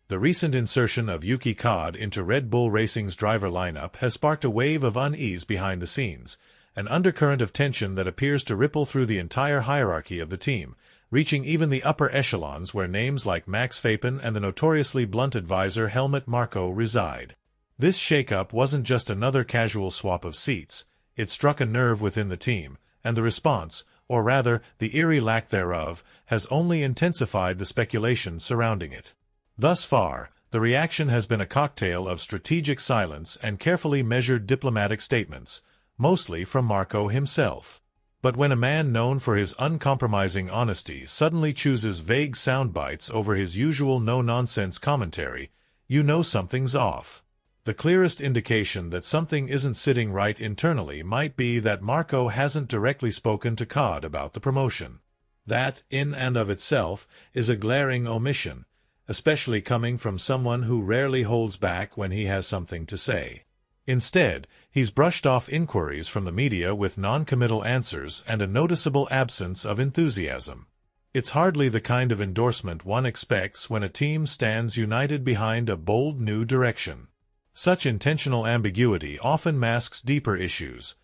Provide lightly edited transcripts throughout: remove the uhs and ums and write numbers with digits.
The recent insertion of Yuki Kod into Red Bull Racing's driver lineup has sparked a wave of unease behind the scenes, an undercurrent of tension that appears to ripple through the entire hierarchy of the team, reaching even the upper echelons where names like Max Fapen and the notoriously blunt advisor Helmut reside. This shakeup wasn't just another casual swap of seats, it struck a nerve within the team, and the response, or rather the eerie lack thereof, has only intensified the speculation surrounding it. Thus far, the reaction has been a cocktail of strategic silence and carefully measured diplomatic statements, mostly from Marko himself. But when a man known for his uncompromising honesty suddenly chooses vague soundbites over his usual no-nonsense commentary, you know something's off. The clearest indication that something isn't sitting right internally might be that Marko hasn't directly spoken to Kod about the promotion. That, in and of itself, is a glaring omission, especially coming from someone who rarely holds back when he has something to say. Instead, he's brushed off inquiries from the media with non-committal answers and a noticeable absence of enthusiasm. It's hardly the kind of endorsement one expects when a team stands united behind a bold new direction. Such intentional ambiguity often masks deeper issues: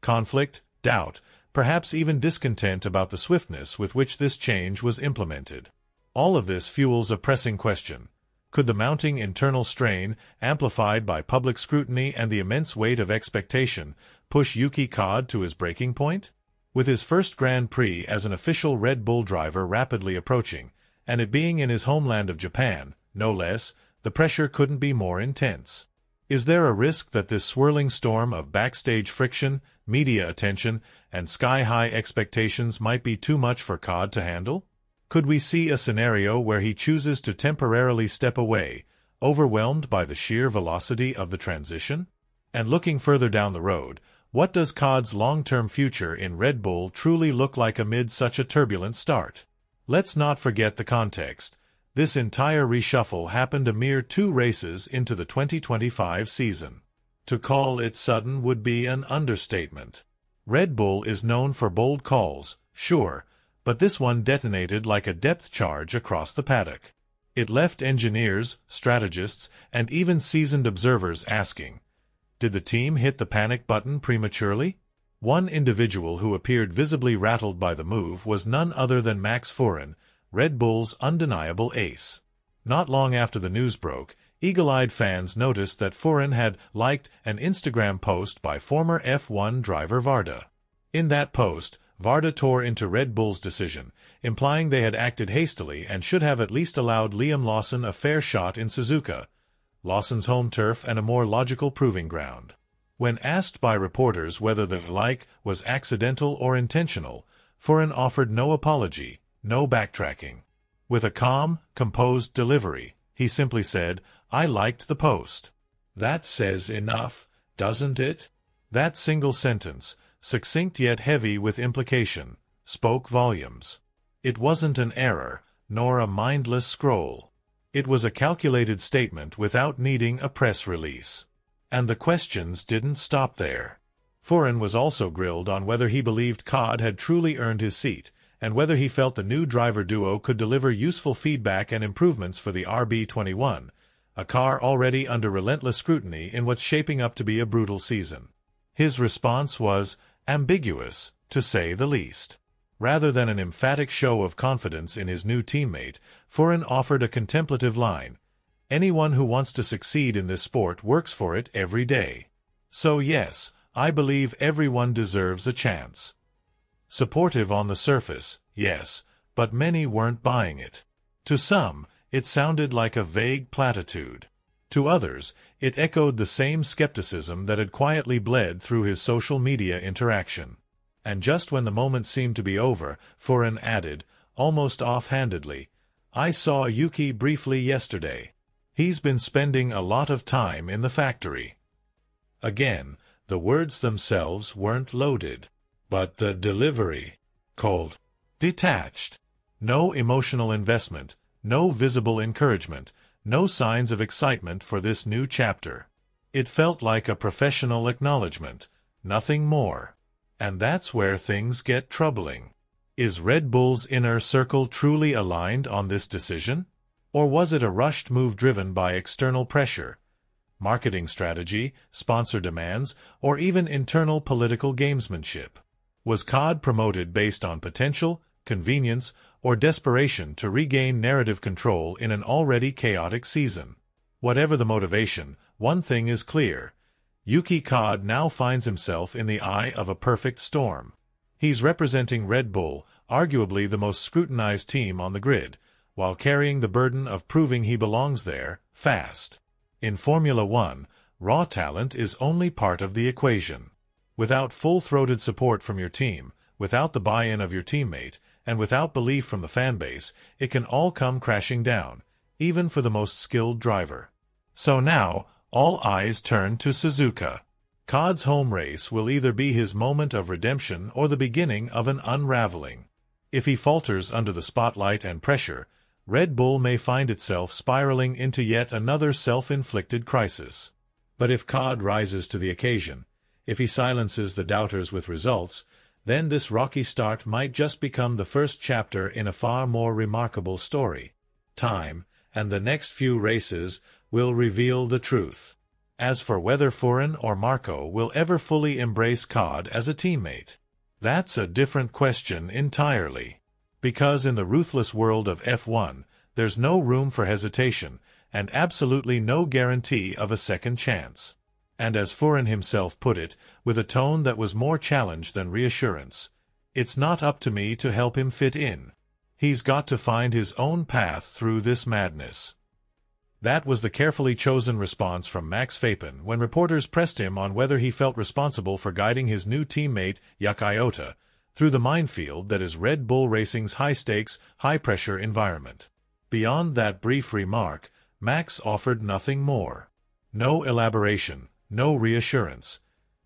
conflict, doubt, perhaps even discontent about the swiftness with which this change was implemented. All of this fuels a pressing question. Could the mounting internal strain, amplified by public scrutiny and the immense weight of expectation, push Yuki Kod to his breaking point? With his first Grand Prix as an official Red Bull driver rapidly approaching, and it being in his homeland of Japan, no less, the pressure couldn't be more intense. Is there a risk that this swirling storm of backstage friction, media attention, and sky-high expectations might be too much for Kod to handle? Could we see a scenario where he chooses to temporarily step away, overwhelmed by the sheer velocity of the transition? And looking further down the road, what does Kod's long-term future in Red Bull truly look like amid such a turbulent start? Let's not forget the context. This entire reshuffle happened a mere 2 races into the 2025 season. To call it sudden would be an understatement. Red Bull is known for bold calls, sure, but this one detonated like a depth charge across the paddock. It left engineers, strategists, and even seasoned observers asking, did the team hit the panic button prematurely? One individual who appeared visibly rattled by the move was none other than Max Fapen, Red Bull's undeniable ace. Not long after the news broke, eagle-eyed fans noticed that Fapen had liked an Instagram post by former F1 driver Varda. In that post, Varda tore into Red Bull's decision, implying they had acted hastily and should have at least allowed Liam Lawson a fair shot in Suzuka, Lawson's home turf and a more logical proving ground. When asked by reporters whether the like was accidental or intentional, Fapen offered no apology, no backtracking. With a calm, composed delivery, he simply said, "I liked the post." That says enough, doesn't it? That single sentence, succinct yet heavy with implication, spoke volumes. It wasn't an error, nor a mindless scroll. It was a calculated statement without needing a press release. And the questions didn't stop there. Fapen was also grilled on whether he believed Kod had truly earned his seat, and whether he felt the new driver duo could deliver useful feedback and improvements for the RB21, a car already under relentless scrutiny in what's shaping up to be a brutal season. His response was ambiguous, to say the least. Rather than an emphatic show of confidence in his new teammate, Fapen offered a contemplative line, "Anyone who wants to succeed in this sport works for it every day. So yes, I believe everyone deserves a chance." Supportive on the surface, yes, but many weren't buying it. To some, it sounded like a vague platitude. To others, it echoed the same skepticism that had quietly bled through his social media interaction. And just when the moment seemed to be over, Fapen added, almost offhandedly, "I saw Yuki briefly yesterday. He's been spending a lot of time in the factory." Again, the words themselves weren't loaded, but the delivery, cold, detached. No emotional investment, no visible encouragement, no signs of excitement for this new chapter. It felt like a professional acknowledgement, nothing more. And that's where things get troubling. Is Red Bull's inner circle truly aligned on this decision? Or was it a rushed move driven by external pressure, marketing strategy, sponsor demands, or even internal political gamesmanship? Was COD promoted based on potential, convenience, or desperation to regain narrative control in an already chaotic season? Whatever the motivation, one thing is clear. Yuki COD now finds himself in the eye of a perfect storm. He's representing Red Bull, arguably the most scrutinized team on the grid, while carrying the burden of proving he belongs there, fast. In Formula One, raw talent is only part of the equation. Without full-throated support from your team, without the buy-in of your teammate, and without belief from the fanbase, it can all come crashing down, even for the most skilled driver. So now, all eyes turn to Suzuka. COD's home race will either be his moment of redemption or the beginning of an unraveling. If he falters under the spotlight and pressure, Red Bull may find itself spiraling into yet another self-inflicted crisis. But if COD rises to the occasion, if he silences the doubters with results, then this rocky start might just become the first chapter in a far more remarkable story. Time, and the next few races, will reveal the truth. As for whether Furin or Marco will ever fully embrace COD as a teammate, that's a different question entirely. Because in the ruthless world of F1, there's no room for hesitation, and absolutely no guarantee of a second chance. And as Furin himself put it, with a tone that was more challenge than reassurance, it's not up to me to help him fit in. He's got to find his own path through this madness. That was the carefully chosen response from Max Fapen when reporters pressed him on whether he felt responsible for guiding his new teammate, Yukiota, through the minefield that is Red Bull Racing's high-stakes, high-pressure environment. Beyond that brief remark, Max offered nothing more. No elaboration, no reassurance.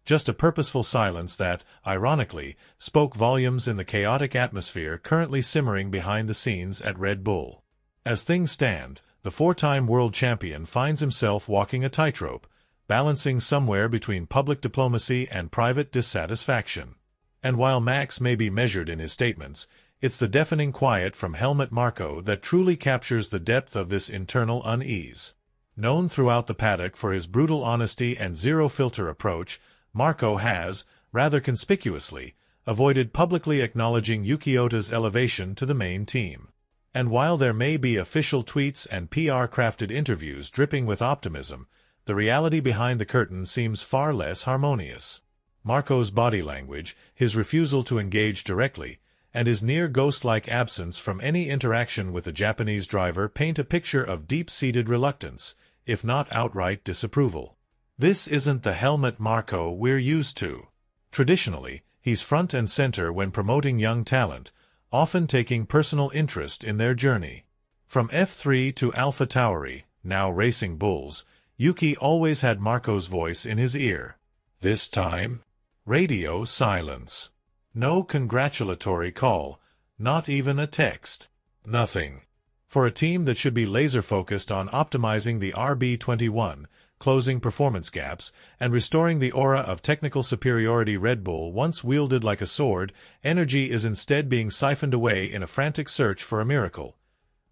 Just a purposeful silence that, ironically, spoke volumes in the chaotic atmosphere currently simmering behind the scenes at Red Bull. As things stand, the four-time world champion finds himself walking a tightrope, balancing somewhere between public diplomacy and private dissatisfaction. And while Max may be measured in his statements, it's the deafening quiet from Helmut Marko that truly captures the depth of this internal unease. Known throughout the paddock for his brutal honesty and zero-filter approach, Marko has, rather conspicuously, avoided publicly acknowledging Yukiota's elevation to the main team. And while there may be official tweets and PR-crafted interviews dripping with optimism, the reality behind the curtain seems far less harmonious. Marko's body language, his refusal to engage directly, and his near-ghost-like absence from any interaction with the Japanese driver paint a picture of deep-seated reluctance, if not outright disapproval. This isn't the Helmut Marko we're used to. Traditionally, he's front and center when promoting young talent, often taking personal interest in their journey. From F3 to AlphaTauri, now Racing Bulls, Yuki always had Marko's voice in his ear. This time, radio silence. No congratulatory call, not even a text. Nothing. For a team that should be laser-focused on optimizing the RB21, closing performance gaps, and restoring the aura of technical superiority Red Bull once wielded like a sword, energy is instead being siphoned away in a frantic search for a miracle.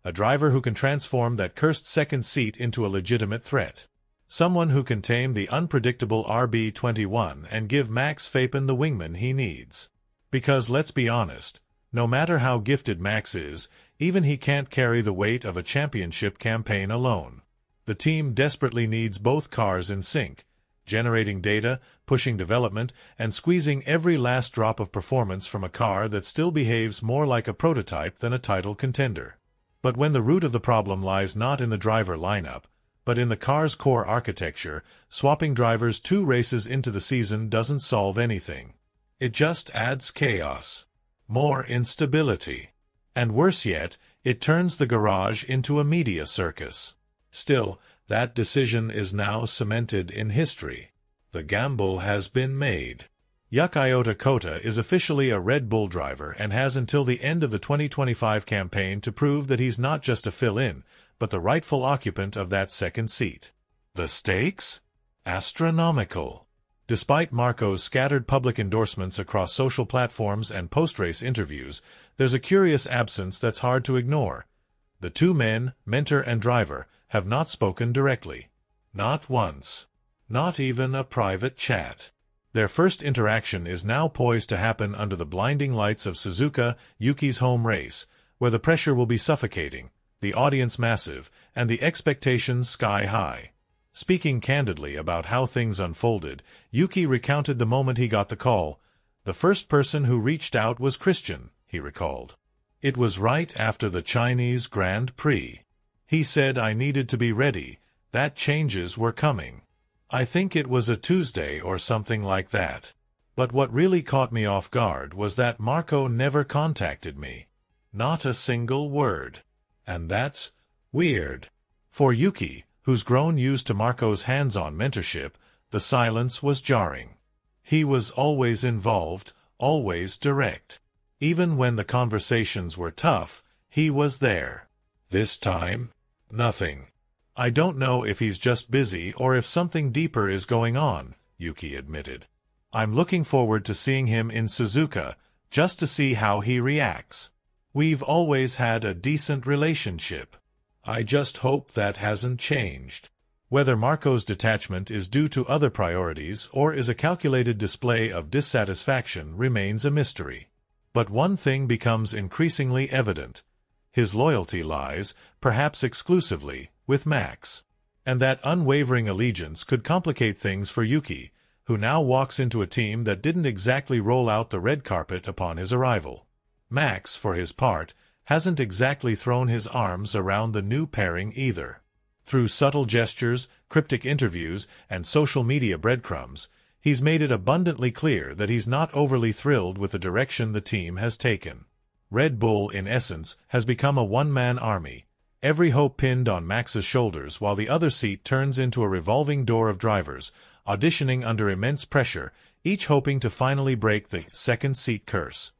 A driver who can transform that cursed second seat into a legitimate threat. Someone who can tame the unpredictable RB21 and give Max Fapen the wingman he needs. Because let's be honest, no matter how gifted Max is, even he can't carry the weight of a championship campaign alone. The team desperately needs both cars in sync, generating data, pushing development, and squeezing every last drop of performance from a car that still behaves more like a prototype than a title contender. But when the root of the problem lies not in the driver lineup, but in the car's core architecture, swapping drivers 2 races into the season doesn't solve anything. It just adds chaos, more instability. And worse yet, it turns the garage into a media circus. Still, that decision is now cemented in history. The gamble has been made. Yukiota Kota is officially a Red Bull driver and has until the end of the 2025 campaign to prove that he's not just a fill-in, but the rightful occupant of that second seat. The stakes? Astronomical. Despite Marko's scattered public endorsements across social platforms and post-race interviews, there's a curious absence that's hard to ignore. The two men, mentor and driver, have not spoken directly. Not once. Not even a private chat. Their first interaction is now poised to happen under the blinding lights of Suzuka, Yuki's home race, where the pressure will be suffocating, the audience massive, and the expectations sky-high. Speaking candidly about how things unfolded, Yuki recounted the moment he got the call. The first person who reached out was Christian, he recalled. It was right after the Chinese Grand Prix. He said I needed to be ready, that changes were coming. I think it was a Tuesday or something like that. But what really caught me off guard was that Marco never contacted me. Not a single word. And that's weird. For Yuki, who's grown used to Marco's hands-on mentorship, the silence was jarring. He was always involved, always direct. Even when the conversations were tough, he was there. This time, nothing. I don't know if he's just busy or if something deeper is going on, Yuki admitted. I'm looking forward to seeing him in Suzuka, just to see how he reacts. We've always had a decent relationship. I just hope that hasn't changed. Whether Marco's detachment is due to other priorities or is a calculated display of dissatisfaction remains a mystery. But one thing becomes increasingly evident. His loyalty lies, perhaps exclusively, with Max. And that unwavering allegiance could complicate things for Yuki, who now walks into a team that didn't exactly roll out the red carpet upon his arrival. Max, for his part, hasn't exactly thrown his arms around the new pairing either. Through subtle gestures, cryptic interviews, and social media breadcrumbs, he's made it abundantly clear that he's not overly thrilled with the direction the team has taken. Red Bull, in essence, has become a one-man army, every hope pinned on Max's shoulders while the other seat turns into a revolving door of drivers, auditioning under immense pressure, each hoping to finally break the second-seat curse.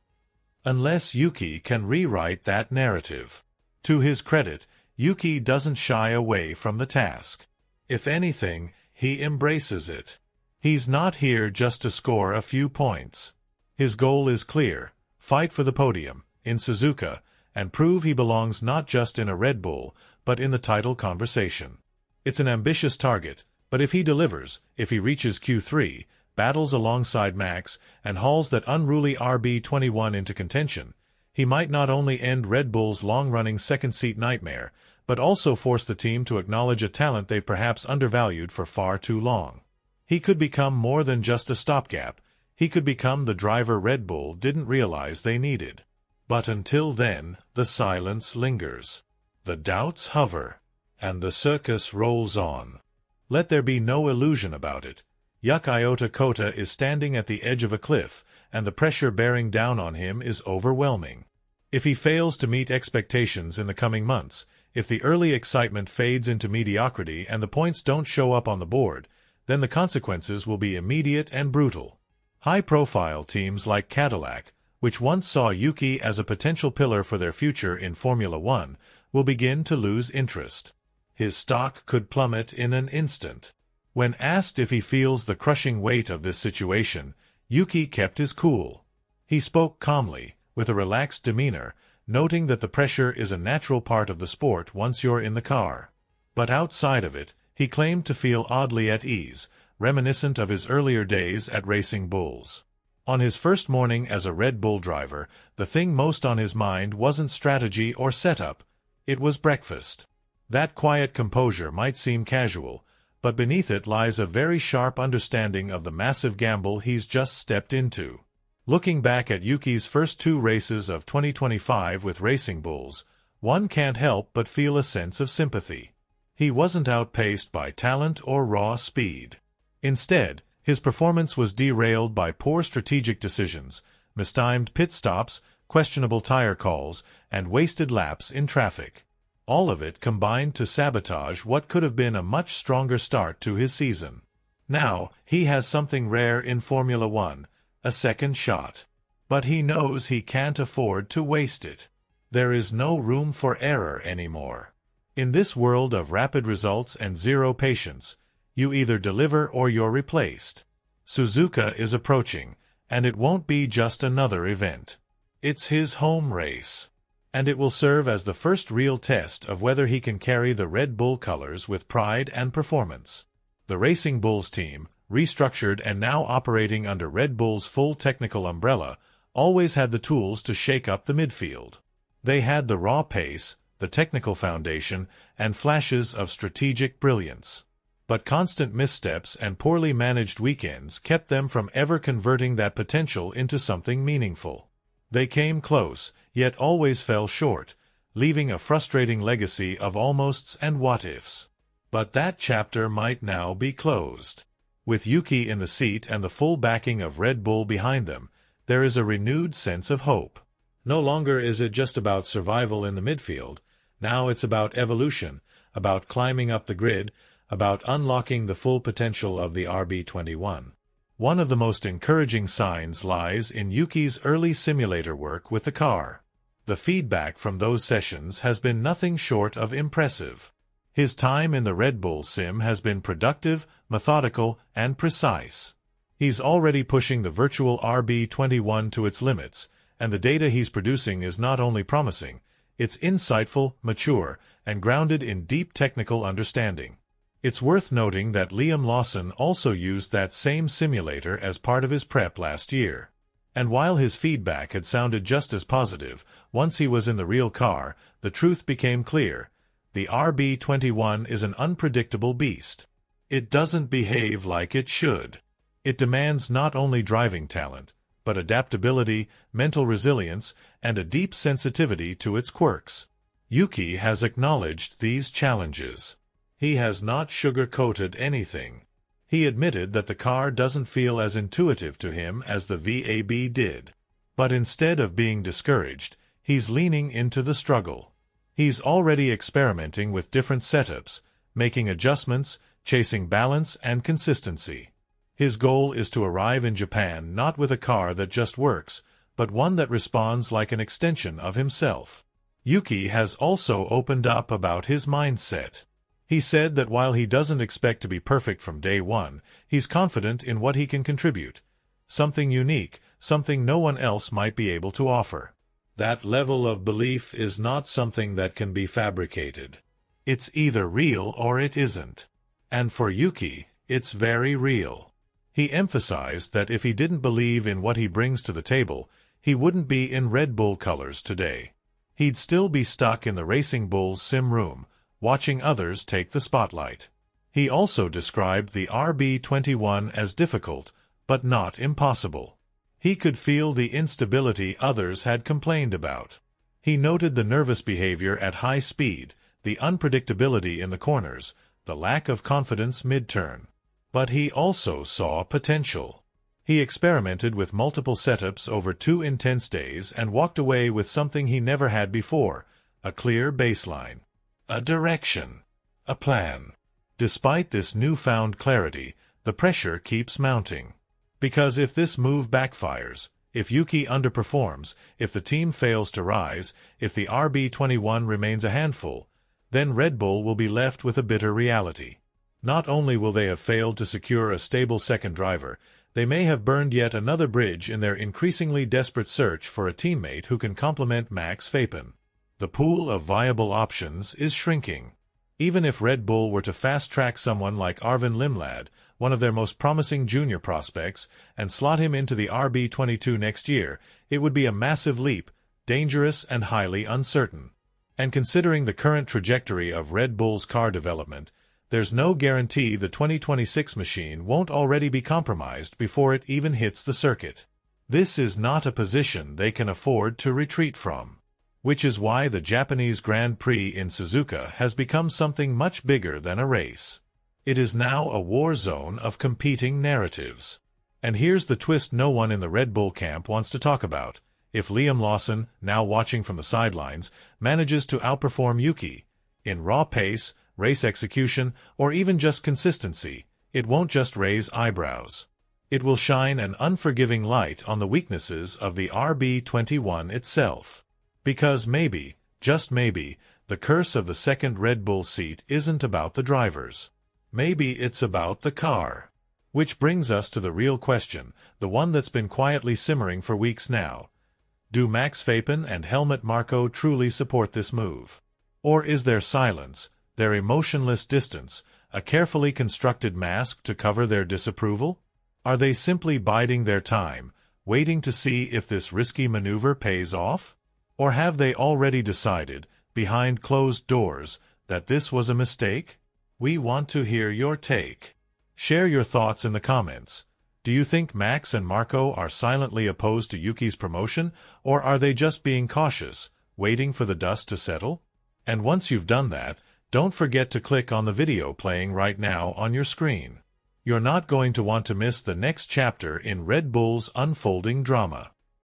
Unless Yuki can rewrite that narrative. To his credit, Yuki doesn't shy away from the task. If anything, he embraces it. He's not here just to score a few points. His goal is clear: fight for the podium, in Suzuka, and prove he belongs not just in a Red Bull, but in the title conversation. It's an ambitious target, but if he delivers, if he reaches Q3, battles alongside Max, and hauls that unruly RB21 into contention, he might not only end Red Bull's long-running second-seat nightmare, but also force the team to acknowledge a talent they've perhaps undervalued for far too long. He could become more than just a stopgap. He could become the driver Red Bull didn't realize they needed. But until then, the silence lingers. The doubts hover. And the circus rolls on. Let there be no illusion about it. Yukiota Kota is standing at the edge of a cliff, and the pressure bearing down on him is overwhelming. If he fails to meet expectations in the coming months, if the early excitement fades into mediocrity and the points don't show up on the board, then the consequences will be immediate and brutal. High-profile teams like Cadillac, which once saw Yuki as a potential pillar for their future in Formula One, will begin to lose interest. His stock could plummet in an instant. When asked if he feels the crushing weight of this situation, Yuki kept his cool. He spoke calmly, with a relaxed demeanor, noting that the pressure is a natural part of the sport once you're in the car. But outside of it, he claimed to feel oddly at ease, reminiscent of his earlier days at Racing Bulls. On his first morning as a Red Bull driver, the thing most on his mind wasn't strategy or setup, it was breakfast. That quiet composure might seem casual, but beneath it lies a very sharp understanding of the massive gamble he's just stepped into. Looking back at Yuki's first two races of 2025 with Racing Bulls, one can't help but feel a sense of sympathy. He wasn't outpaced by talent or raw speed. Instead, his performance was derailed by poor strategic decisions, mistimed pit stops, questionable tire calls, and wasted laps in traffic. All of it combined to sabotage what could have been a much stronger start to his season. Now, he has something rare in Formula One, a second shot. But he knows he can't afford to waste it. There is no room for error anymore. In this world of rapid results and zero patience, you either deliver or you're replaced. Suzuka is approaching, and it won't be just another event. It's his home race. And it will serve as the first real test of whether he can carry the Red Bull colors with pride and performance. The Racing Bulls team, restructured and now operating under Red Bull's full technical umbrella, always had the tools to shake up the midfield. They had the raw pace, the technical foundation, and flashes of strategic brilliance. But constant missteps and poorly managed weekends kept them from ever converting that potential into something meaningful. They came close, yet always fell short, leaving a frustrating legacy of almosts and what-ifs. But that chapter might now be closed. With Yuki in the seat and the full backing of Red Bull behind them, there is a renewed sense of hope. No longer is it just about survival in the midfield. Now it's about evolution, about climbing up the grid, about unlocking the full potential of the RB21. One of the most encouraging signs lies in Yuki's early simulator work with the car. The feedback from those sessions has been nothing short of impressive. His time in the Red Bull sim has been productive, methodical, and precise. He's already pushing the virtual RB21 to its limits, and the data he's producing is not only promising, it's insightful, mature, and grounded in deep technical understanding. It's worth noting that Liam Lawson also used that same simulator as part of his prep last year. And while his feedback had sounded just as positive, once he was in the real car, the truth became clear. The RB21 is an unpredictable beast. It doesn't behave like it should. It demands not only driving talent, but adaptability, mental resilience, and a deep sensitivity to its quirks. Yuki has acknowledged these challenges. He has not sugar-coated anything. He admitted that the car doesn't feel as intuitive to him as the VAB did. But instead of being discouraged, he's leaning into the struggle. He's already experimenting with different setups, making adjustments, chasing balance and consistency. His goal is to arrive in Japan not with a car that just works, but one that responds like an extension of himself. Yuki has also opened up about his mindset. He said that while he doesn't expect to be perfect from day one, he's confident in what he can contribute. Something unique, something no one else might be able to offer. That level of belief is not something that can be fabricated. It's either real or it isn't. And for Yuki, it's very real. He emphasized that if he didn't believe in what he brings to the table, he wouldn't be in Red Bull colors today. He'd still be stuck in the Racing Bulls sim room, watching others take the spotlight. He also described the RB21 as difficult, but not impossible. He could feel the instability others had complained about. He noted the nervous behavior at high speed, the unpredictability in the corners, the lack of confidence mid-turn. But he also saw potential. He experimented with multiple setups over 2 intense days and walked away with something he never had before, a clear baseline, a direction, a plan. Despite this newfound clarity, the pressure keeps mounting. Because if this move backfires, if Yuki underperforms, if the team fails to rise, if the RB21 remains a handful, then Red Bull will be left with a bitter reality. Not only will they have failed to secure a stable second driver, they may have burned yet another bridge in their increasingly desperate search for a teammate who can complement Max Fapen. The pool of viable options is shrinking. Even if Red Bull were to fast-track someone like Arvin Limlad, one of their most promising junior prospects, and slot him into the RB22 next year, it would be a massive leap, dangerous and highly uncertain. And considering the current trajectory of Red Bull's car development, there's no guarantee the 2026 machine won't already be compromised before it even hits the circuit. This is not a position they can afford to retreat from. Which is why the Japanese Grand Prix in Suzuka has become something much bigger than a race. It is now a war zone of competing narratives. And here's the twist no one in the Red Bull camp wants to talk about. If Liam Lawson, now watching from the sidelines, manages to outperform Yuki, in raw pace, race execution, or even just consistency, it won't just raise eyebrows. It will shine an unforgiving light on the weaknesses of the RB21 itself. Because maybe, just maybe, the curse of the second Red Bull seat isn't about the drivers. Maybe it's about the car. Which brings us to the real question, the one that's been quietly simmering for weeks now. Do Max Fapen and Helmut Marko truly support this move? Or is their silence, their emotionless distance, a carefully constructed mask to cover their disapproval? Are they simply biding their time, waiting to see if this risky maneuver pays off? Or have they already decided, behind closed doors, that this was a mistake? We want to hear your take. Share your thoughts in the comments. Do you think Max and Marko are silently opposed to Yuki's promotion, or are they just being cautious, waiting for the dust to settle? And once you've done that, don't forget to click on the video playing right now on your screen. You're not going to want to miss the next chapter in Red Bull's unfolding drama.